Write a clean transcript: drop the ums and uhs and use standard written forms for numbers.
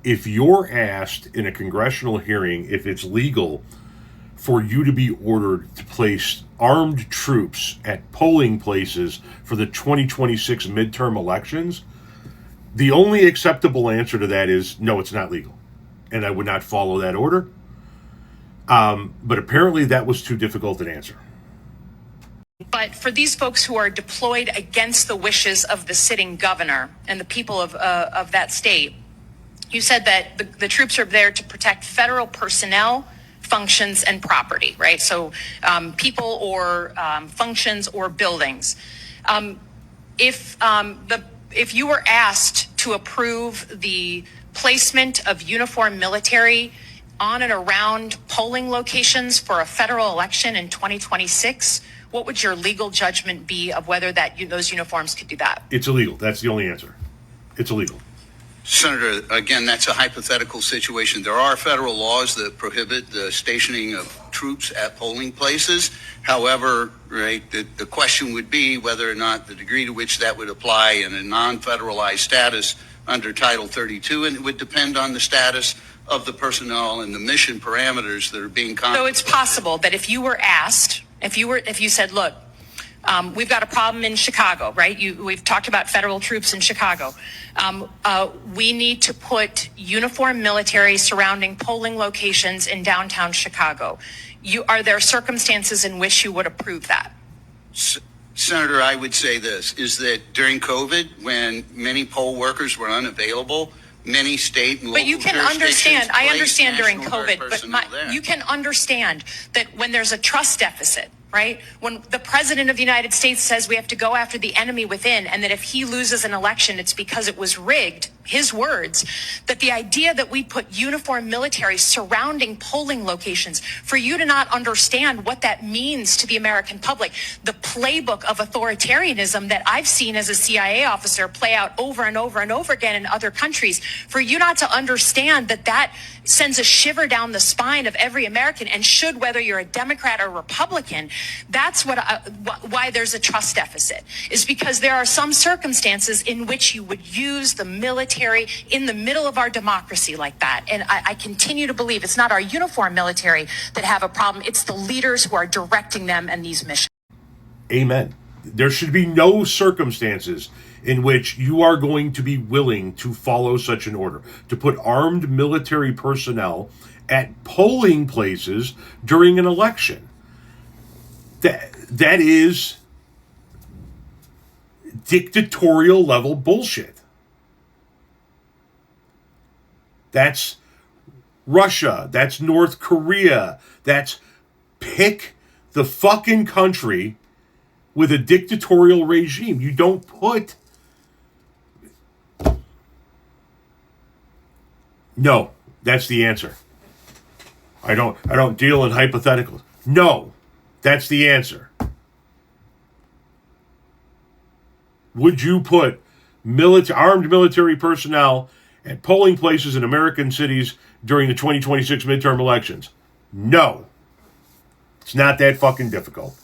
If you're asked in a congressional hearing if it's legal for you to be ordered to place armed troops at polling places for the 2026 midterm elections, the only acceptable answer to that is no, it's not legal. And I would not follow that order. But apparently that was too difficult an answer. But for these folks who are deployed against the wishes of the sitting governor and the people of that state, you said that the troops are there to protect federal personnel, functions, and property, right? So people or functions or buildings. If you were asked to approve the placement of uniformed military on and around polling locations for a federal election in 2026, what would your legal judgment be of whether those uniforms could do that? It's illegal. That's the only answer. It's illegal. Senator, again, that's a hypothetical situation. There are federal laws that prohibit the stationing of troops at polling places. However, right, the question would be whether or not the degree to which that would apply in a non-federalized status under Title 32, and it would depend on the status of the personnel and the mission parameters that are being contemplated. So it's possible that if you were asked, if you said, look, we've got a problem in Chicago, right? We've talked about federal troops in Chicago. We need to put uniformed military surrounding polling locations in downtown Chicago. Are there circumstances in which you would approve that? Senator, I would say this, is that during COVID, when many poll workers were unavailable, many state and local jurisdictions. But you can understand, I understand during COVID, but you can understand that when there's a trust deficit, right? When the president of the United States says we have to go after the enemy within, and that if he loses an election, it's because it was rigged, his words, that the idea that we put uniformed military surrounding polling locations, for you to not understand what that means to the American public, the playbook of authoritarianism that I've seen as a CIA officer play out over and over and over again in other countries, for you not to understand that sends a shiver down the spine of every American, and should, whether you're a Democrat or Republican, that's why there's a trust deficit, is because there are some circumstances in which you would use the military in the middle of our democracy like that. And I continue to believe it's not our uniformed military that have a problem. It's the leaders who are directing them and these missions. Amen. There should be no circumstances in which you are going to be willing to follow such an order, to put armed military personnel at polling places during an election. That is dictatorial level bullshit. That's Russia. That's North Korea. That's pick the fucking country with a dictatorial regime. You don't put... No, that's the answer. I don't deal in hypotheticals. No, that's the answer. Would you put armed military personnel at polling places in American cities during the 2026 midterm elections? No. It's not that fucking difficult.